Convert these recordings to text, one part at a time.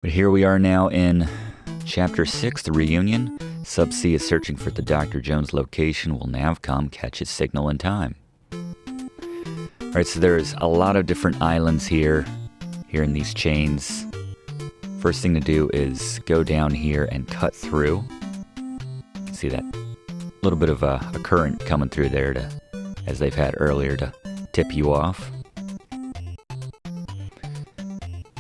But here we are now in Chapter 6, the reunion. Subsea is searching for the Dr. Jones location. Will Navcom catch his signal in time? Alright, so there's a lot of different islands here in these chains. First thing to do is go down here and cut through. You can see that little bit of a current coming through there, as they've had earlier, to tip you off.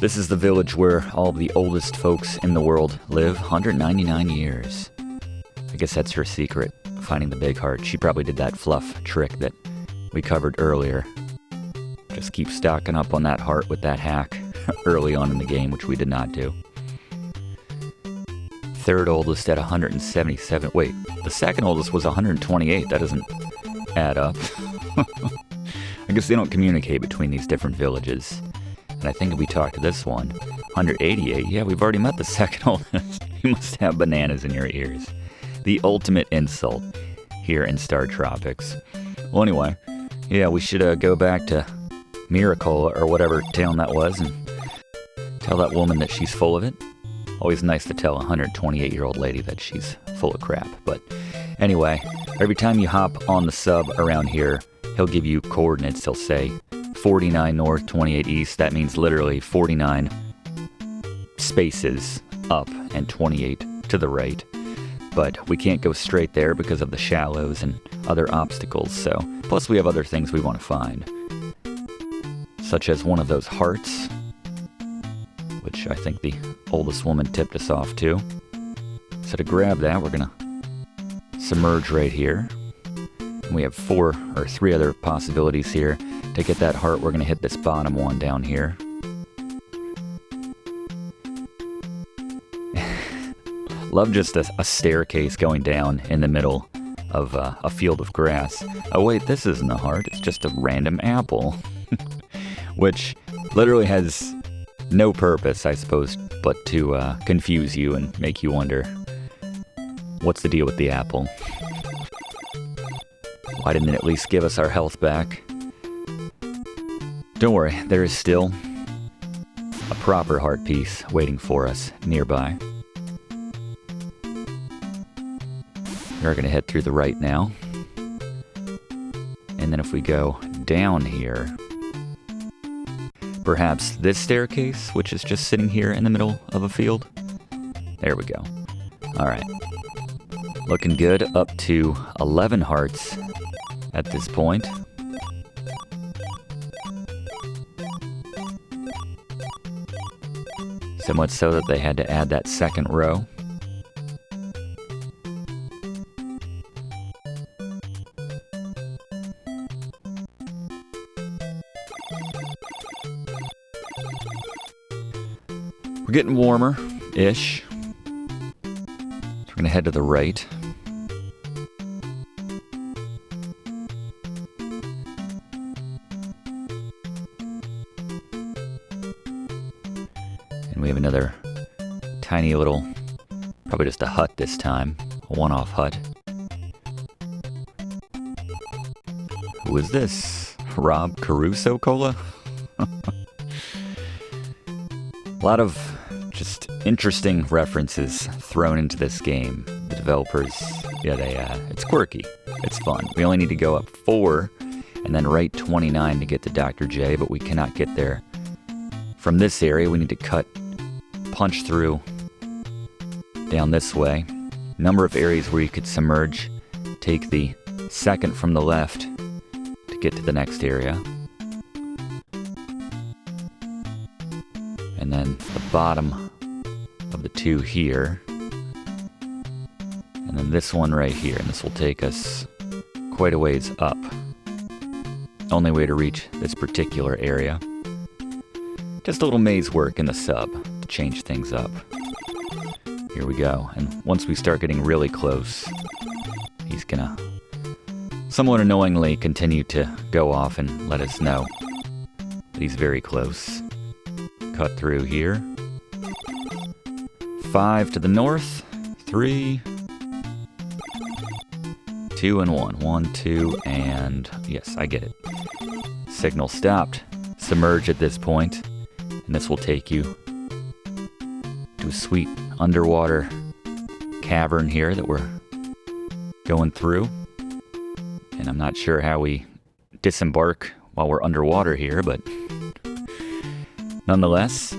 This is the village where all the oldest folks in the world live, 199 years. I guess that's her secret, finding the big heart. She probably did that Fluff trick that we covered earlier. Just keep stocking up on that heart with that hack early on in the game, which we did not do. Third oldest at 177. Wait, the second oldest was 128. That doesn't add up. I guess they don't communicate between these different villages. And I think if we talk to this one, 188, yeah, we've already met the second oldest. You must have bananas in your ears. The ultimate insult here in StarTropics. Well, anyway, yeah, we should go back to Miracle, or whatever town that was, and tell that woman that she's full of it. Always nice to tell a 128-year-old lady that she's full of crap. But anyway, every time you hop on the sub around here, he'll give you coordinates. He'll say 49 north, 28 east. That means literally 49 spaces up and 28 to the right. But we can't go straight there because of the shallows and other obstacles. So, plus we have other things we want to find, such as one of those hearts, which I think the oldest woman tipped us off to. So to grab that, we're gonna submerge right here. And we have 4 or 3 other possibilities here. To get that heart, we're gonna hit this bottom one down here. Love just a staircase going down in the middle of a field of grass. Oh wait, this isn't a heart, it's just a random apple. Which literally has no purpose, I suppose, but to confuse you and make you wonder, what's the deal with the apple? Why didn't it at least give us our health back? Don't worry, there is still a proper heart piece waiting for us nearby. We're going to head through the right now. And then if we go down here, perhaps this staircase, which is just sitting here in the middle of a field. There we go. Alright. Looking good, up to 11 hearts at this point. So much so that they had to add that second row. We're getting warmer-ish. So we're going to head to the right. And we have another tiny little, probably just a hut this time, a one-off hut. Who is this? Rob Caruso Cola? A lot of just interesting references thrown into this game. The developers, yeah, it's quirky. It's fun. We only need to go up 4 and then right 29 to get to Dr. J, but we cannot get there from this area. We need to punch through down this way. Number of areas where you could submerge. Take the second from the left to get to the next area. And then the bottom of the 2 here. And then this one right here. And this will take us quite a ways up. Only way to reach this particular area. Just a little maze work in the sub to change things up. Here we go. And once we start getting really close, he's gonna somewhat annoyingly continue to go off and let us know that he's very close. Cut through here. 5 to the north. 3. 2 and 1. 1, 2, and yes, I get it. Signal stopped. Submerge at this point, and this will take you a sweet underwater cavern here that we're going through. And I'm not sure how we disembark while we're underwater here, but nonetheless,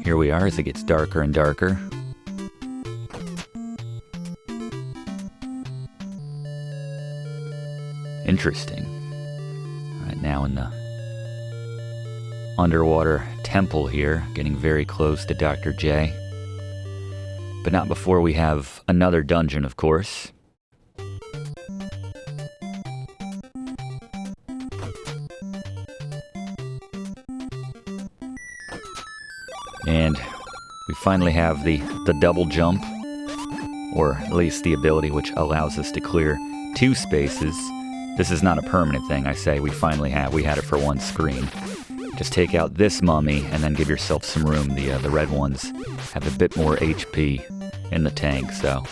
here we are as it gets darker and darker. Interesting. Right now in the underwater temple here, getting very close to Dr. J. But not before we have another dungeon, of course. And we finally have the double jump, or at least the ability which allows us to clear 2 spaces. This is not a permanent thing, I say. We had it for 1 screen. Just take out this mummy and then give yourself some room. The red ones have a bit more HP in the tank, so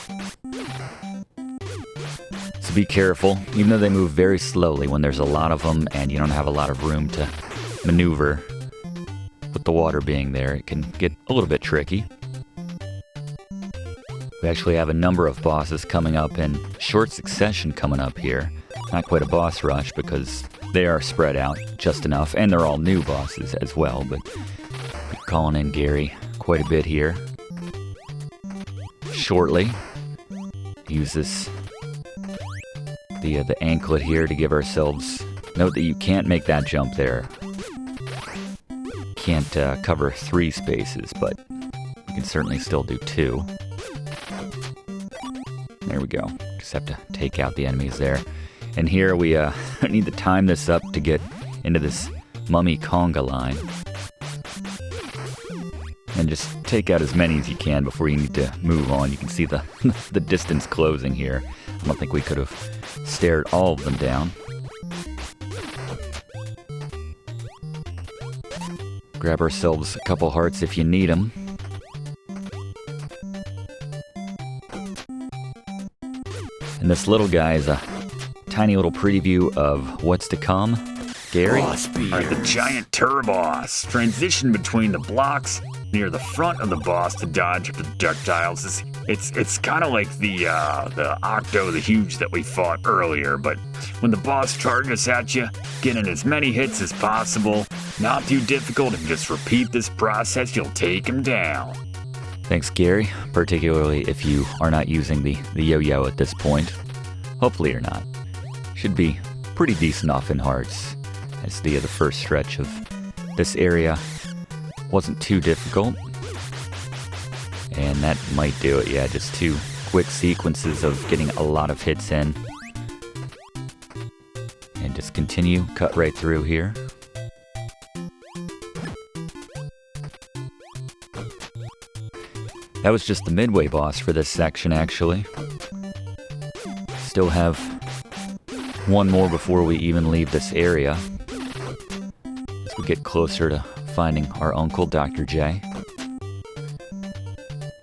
be careful. Even though they move very slowly, when there's a lot of them and you don't have a lot of room to maneuver, with the water being there, it can get a little bit tricky. We actually have a number of bosses coming up in short succession coming up here. Not quite a boss rush because they are spread out just enough, and they're all new bosses as well, but we're calling in Gary quite a bit here. Shortly, use this the anklet here to give ourselves. Note that you can't make that jump there. Can't cover 3 spaces, but we can certainly still do 2. There we go. Just have to take out the enemies there. And here we need to time this up to get into this mummy conga line. And just take out as many as you can before you need to move on. You can see the the distance closing here. I don't think we could have stared all of them down. Grab ourselves a couple hearts if you need them. And this little guy is a tiny little preview of what's to come. Gary? Alright, the Giant Turboss. Transition between the blocks near the front of the boss to dodge projectiles. It's kind of like the Octo the Huge that we fought earlier, but when the boss charges at you, get in as many hits as possible. Not too difficult, and just repeat this process, you'll take him down. Thanks, Gary, particularly if you are not using the yo-yo at this point. Hopefully you're not. Should be pretty decent off in hearts, as the first stretch of this area wasn't too difficult. And that might do it, yeah, just 2 quick sequences of getting a lot of hits in. And just continue, cut right through here. That was just the midway boss for this section, actually. Still have 1 more before we even leave this area, as we get closer to finding our uncle, Dr. J.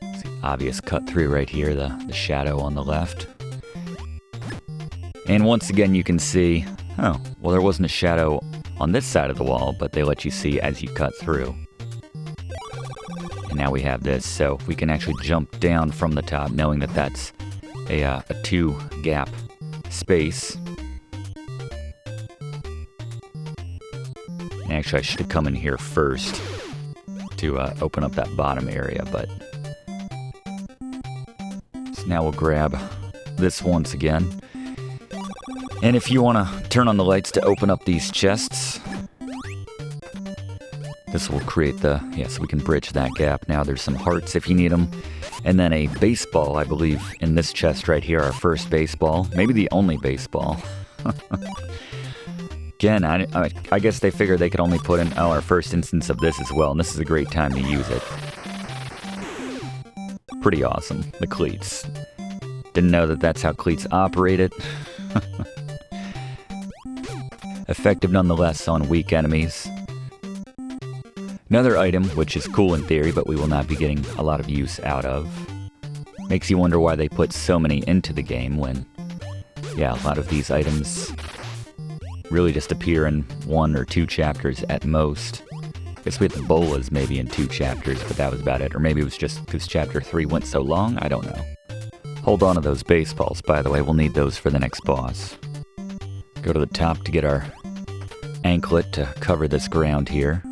It's the obvious cut through right here, the shadow on the left. And once again you can see, oh, well, there wasn't a shadow on this side of the wall, but they let you see as you cut through. And now we have this, so we can actually jump down from the top, knowing that that's a 2 gap space. And actually, I should have come in here first to open up that bottom area, but so now we'll grab this once again. And if you want to turn on the lights to open up these chests, this will create so we can bridge that gap. Now there's some hearts if you need them. And then a baseball, I believe, in this chest right here, our first baseball. Maybe the only baseball. Again, I guess they figured they could only put in our first instance of this as well, and this is a great time to use it. Pretty awesome, the cleats. Didn't know that that's how cleats operated. Effective nonetheless on weak enemies. Another item, which is cool in theory, but we will not be getting a lot of use out of. Makes you wonder why they put so many into the game when, yeah, a lot of these items really just appear in 1 or 2 chapters at most. Guess we had the bolas maybe in 2 chapters, but that was about it. Or maybe it was just because chapter 3 went so long, I don't know. Hold on to those baseballs, by the way, we'll need those for the next boss. Go to the top to get our anklet to cover this ground here.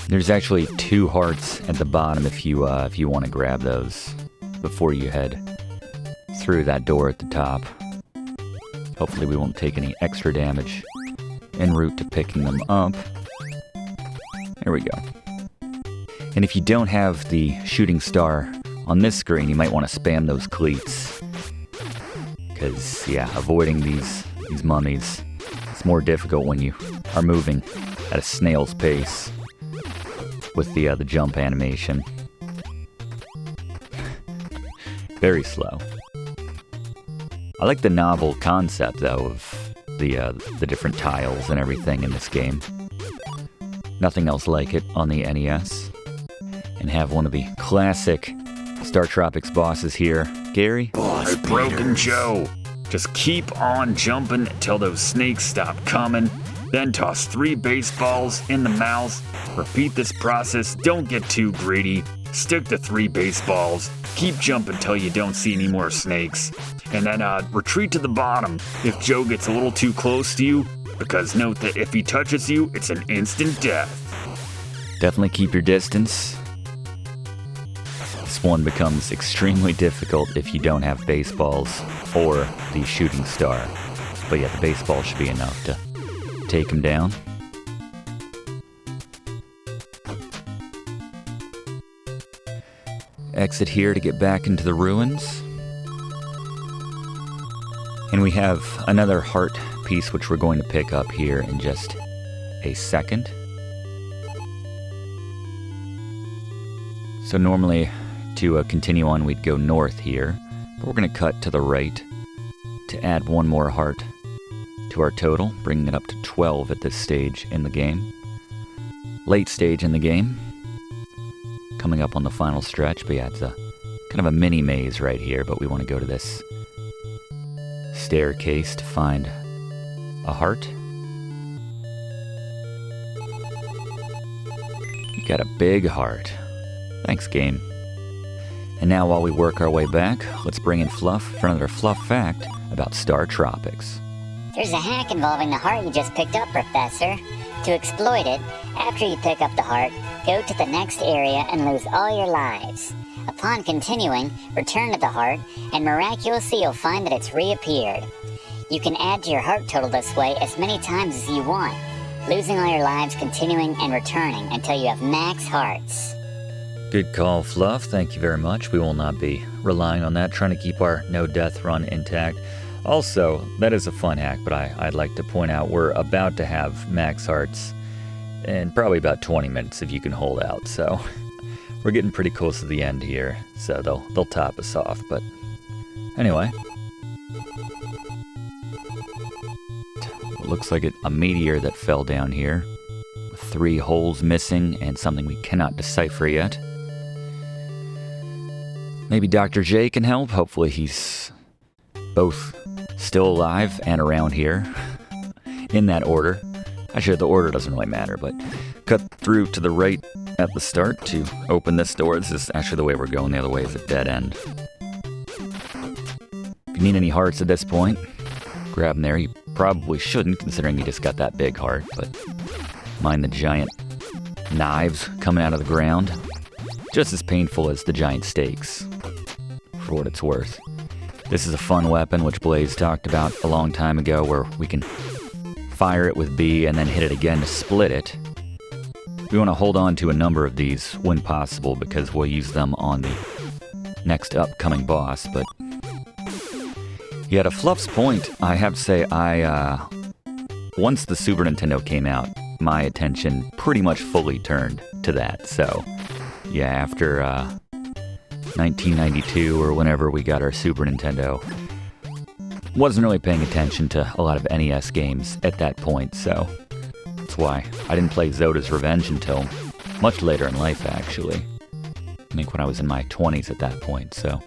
There's actually 2 hearts at the bottom if you want to grab those before you head through that door at the top. Hopefully we won't take any extra damage en route to picking them up. There we go. And if you don't have the shooting star on this screen, you might want to spam those cleats. Because, yeah, avoiding these mummies, it's more difficult when you are moving at a snail's pace with the jump animation. Very slow. I like the novel concept, though, of the different tiles and everything in this game. Nothing else like it on the NES. And have one of the classic StarTropics bosses here. Gary? Boss Broken Joe. Just keep on jumping until those snakes stop coming. Then toss 3 baseballs in the mouths. Repeat this process. Don't get too greedy. Stick to 3 baseballs. Keep jumping until you don't see any more snakes. And then retreat to the bottom if Joe gets a little too close to you, because note that if he touches you, it's an instant death. Definitely keep your distance. This one becomes extremely difficult if you don't have baseballs or the shooting star. But yeah, the baseball should be enough to take him down. Exit here to get back into the ruins. And we have another heart piece which we're going to pick up here in just a second. So normally to continue on we'd go north here, but we're going to cut to the right to add 1 more heart to our total, bringing it up to 12 at this stage in the game. Late stage in the game, coming up on the final stretch, but yeah, it's a kind of a mini maze right here, but we want to go to this staircase to find a heart. You got a big heart. Thanks, game. And now while we work our way back, let's bring in Fluff for another Fluff fact about StarTropics. There's a hack involving the heart you just picked up, Professor. To exploit it, after you pick up the heart, go to the next area and lose all your lives. Upon continuing, return to the heart, and miraculously you'll find that it's reappeared. You can add to your heart total this way as many times as you want, losing all your lives, continuing and returning until you have max hearts. Good call, Fluff. Thank you very much. We will not be relying on that, trying to keep our no-death run intact. Also, that is a fun hack, but I'd like to point out we're about to have max hearts in probably about 20 minutes if you can hold out, so we're getting pretty close to the end here, so they'll top us off, but anyway. It looks like a meteor that fell down here, with 3 holes missing and something we cannot decipher yet. Maybe Dr. J can help. Hopefully he's both still alive and around here, in that order. Actually, the order doesn't really matter, but cut through to the right at the start to open this door. This is actually the way we're going. The other way is a dead end. If you need any hearts at this point, grab them there. You probably shouldn't, considering you just got that big heart, but mind the giant knives coming out of the ground. Just as painful as the giant stakes, for what it's worth. This is a fun weapon, which Blaze talked about a long time ago, where we can fire it with B and then hit it again to split it. We want to hold on to a number of these when possible, because we'll use them on the next upcoming boss, but yeah, to Fluff's point, I have to say I once the Super Nintendo came out, my attention pretty much fully turned to that. So, yeah, after 1992 or whenever we got our Super Nintendo, wasn't really paying attention to a lot of NES games at that point, so that's why I didn't play Zoda's Revenge until much later in life, actually. I think when I was in my 20s at that point, so.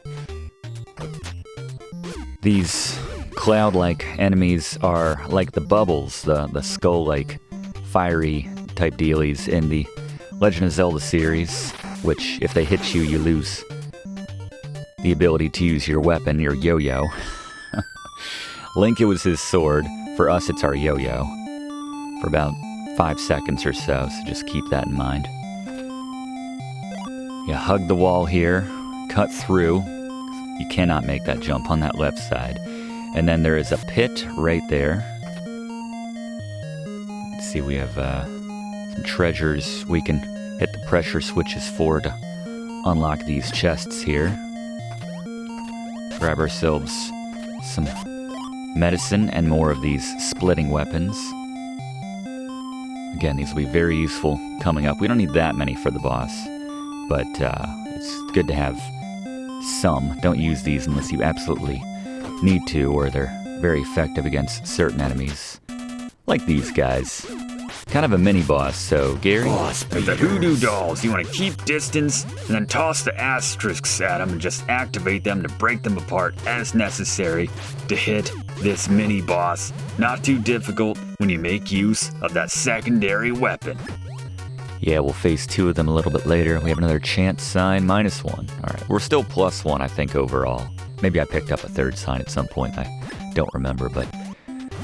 These cloud-like enemies are like the bubbles, the skull-like, fiery type dealies in the Legend of Zelda series, which, if they hit you, you lose the ability to use your weapon, your yo-yo. Link, it was his sword. For us, it's our yo-yo. For about 5 seconds or so just keep that in mind. You hug the wall here, cut through. You cannot make that jump on that left side. And then there is a pit right there. Let's see, we have some treasures we can hit the pressure switches for to unlock these chests here. Grab ourselves some medicine and more of these splitting weapons. Again, these will be very useful coming up. We don't need that many for the boss, but it's good to have some. Don't use these unless you absolutely need to, or they're very effective against certain enemies, like these guys. Kind of a mini-boss, so Gary? The Hoodoo Dolls. You want to keep distance, and then toss the asterisks at them and just activate them to break them apart as necessary to hit this mini-boss. Not too difficult when you make use of that secondary weapon. Yeah, we'll face 2 of them a little bit later. We have another chance sign, -1. Alright, we're still +1, I think, overall. Maybe I picked up a 3rd sign at some point, I don't remember, but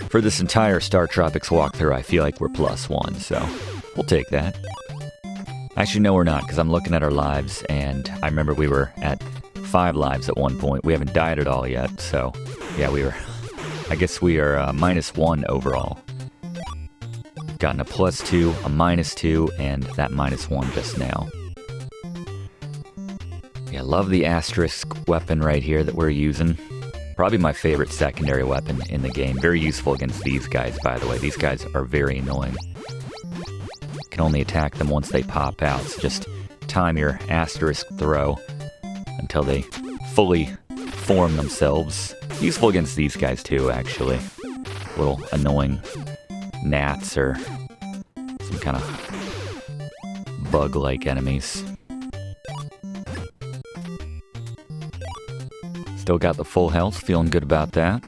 for this entire StarTropics walkthrough, I feel like we're +1, so we'll take that. Actually, no, we're not, because I'm looking at our lives, and I remember we were at 5 lives at one point. We haven't died at all yet, so yeah, I guess we are -1 overall. Gotten a +2, a -2, and that -1 just now. Yeah, love the asterisk weapon right here that we're using. Probably my favorite secondary weapon in the game. Very useful against these guys, by the way. These guys are very annoying. You can only attack them once they pop out, so just time your asterisk throw until they fully form themselves. Useful against these guys too, actually. Little annoying gnats or some kind of bug-like enemies. Still got the full health, feeling good about that.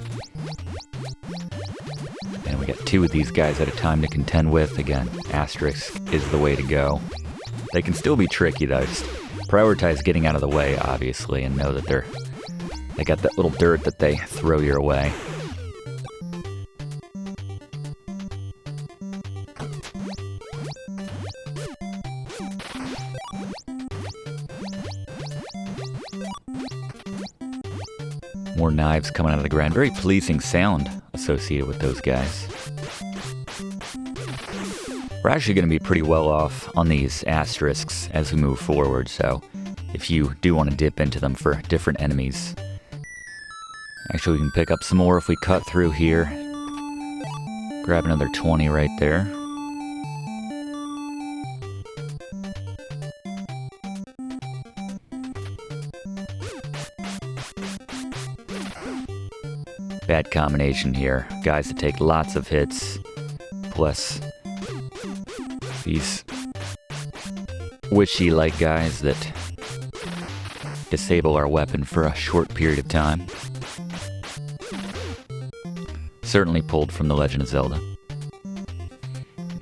And we got 2 of these guys at a time to contend with. Again, asterisk is the way to go. They can still be tricky though. Just prioritize getting out of the way, obviously, and know that they got that little dirt that they throw your way. More knives coming out of the ground. Very pleasing sound associated with those guys. We're actually going to be pretty well off on these asterisks as we move forward, so if you do want to dip into them for different enemies. Actually, we can pick up some more if we cut through here. Grab another 20 right there. Bad combination here. Guys that take lots of hits, plus these wishy-like guys that disable our weapon for a short period of time. Certainly pulled from The Legend of Zelda.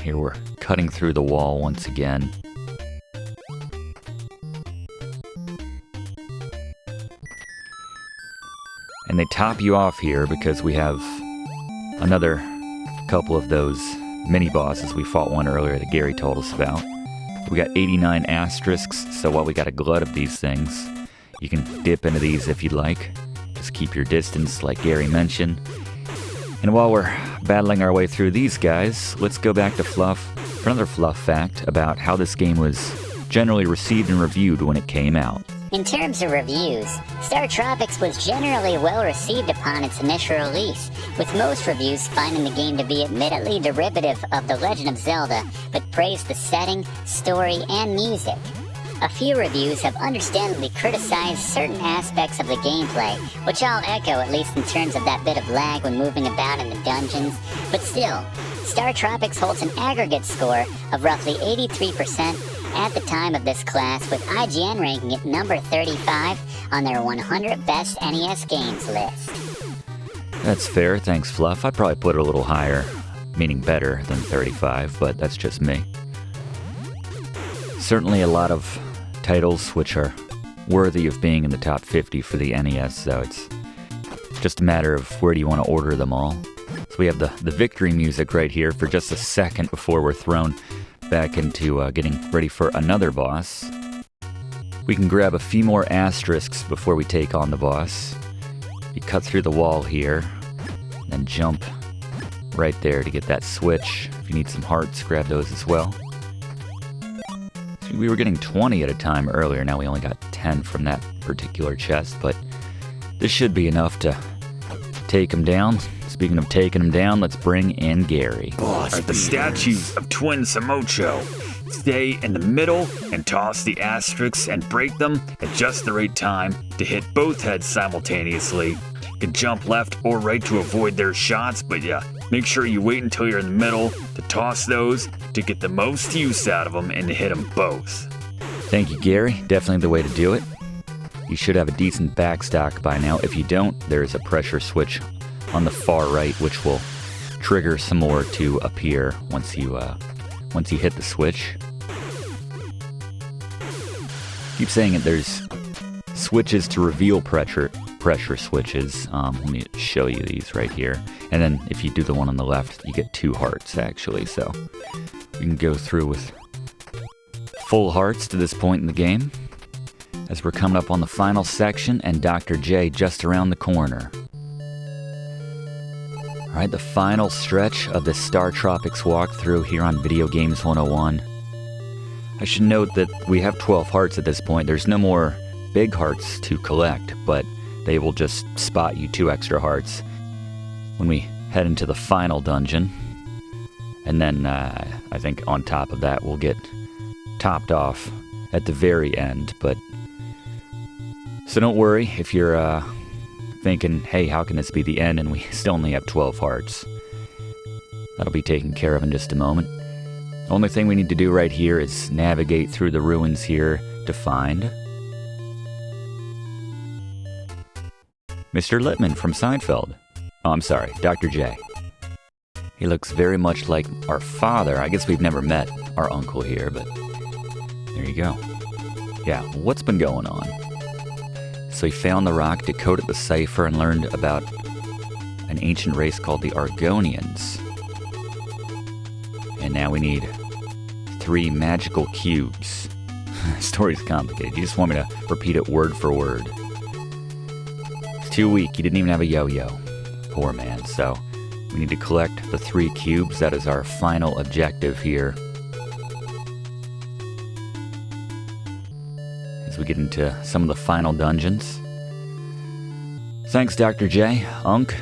Here we're cutting through the wall once again. And they top you off here because we have another couple of those mini-bosses. We fought one earlier that Gary told us about. We got 89 asterisks, so while we got a glut of these things, you can dip into these if you'd like. Just keep your distance, like Gary mentioned. And while we're battling our way through these guys, let's go back to Fluff for another Fluff fact about how this game was generally received and reviewed when it came out. In terms of reviews, StarTropics was generally well received upon its initial release, with most reviews finding the game to be admittedly derivative of The Legend of Zelda, but praised the setting, story, and music. A few reviews have understandably criticized certain aspects of the gameplay, which I'll echo at least in terms of that bit of lag when moving about in the dungeons, but still, StarTropics holds an aggregate score of roughly 83% at the time of this class, with IGN ranking it number 35 on their 100 best NES games list. That's fair, thanks Fluff. I'd probably put it a little higher, meaning better than 35, but that's just me. Certainly a lot of titles which are worthy of being in the top 50 for the NES, so it's just a matter of where do you want to order them all. So we have the victory music right here for just a second before we're thrown back into getting ready for another boss. We can grab a few more asterisks before we take on the boss. You cut through the wall here, and jump right there to get that switch. If you need some hearts, grab those as well. We were getting 20 at a time earlier, now we only got 10 from that particular chest, but this should be enough to take him down. Speaking of taking him down, let's bring in Gary. At the Statues of Twin Sumocho. Stay in the middle and toss the asterisks and break them at just the right time to hit both heads simultaneously. You can jump left or right to avoid their shots, but yeah, make sure you wait until you're in the middle to toss those to get the most use out of them and to hit them both. Thank you, Gary. Definitely the way to do it. You should have a decent backstock by now. If you don't, there's a pressure switch on the far right, which will trigger some more to appear once you hit the switch. Keep saying it. There's switches to reveal pressure switches. Let me show you these right here. And then if you do the one on the left, you get 2 hearts actually. So you can go through with full hearts to this point in the game, as we're coming up on the final section and Dr. J just around the corner. Alright, the final stretch of the StarTropics walkthrough here on Video Games 101. I should note that we have 12 hearts at this point. There's no more big hearts to collect, but they will just spot you 2 extra hearts when we head into the final dungeon. And then I think on top of that we'll get topped off at the very end. But so don't worry if you're thinking, hey, how can this be the end and we still only have 12 hearts. That'll be taken care of in just a moment. The only thing we need to do right here is navigate through the ruins here to find Mr. Littman from Seinfeld. Oh, I'm sorry, Dr. J. He looks very much like our father. I guess we've never met our uncle here, but there you go. Yeah, what's been going on? So he found the rock, decoded the cipher, and learned about an ancient race called the Argonians. And now we need 3 magical cubes. Story's complicated. You just want me to repeat it word for word. It's too weak. He didn't even have a yo-yo. Poor man. So we need to collect the 3 cubes. That is our final objective here. As we get into some of the final dungeons. Thanks, Dr. J. Unc.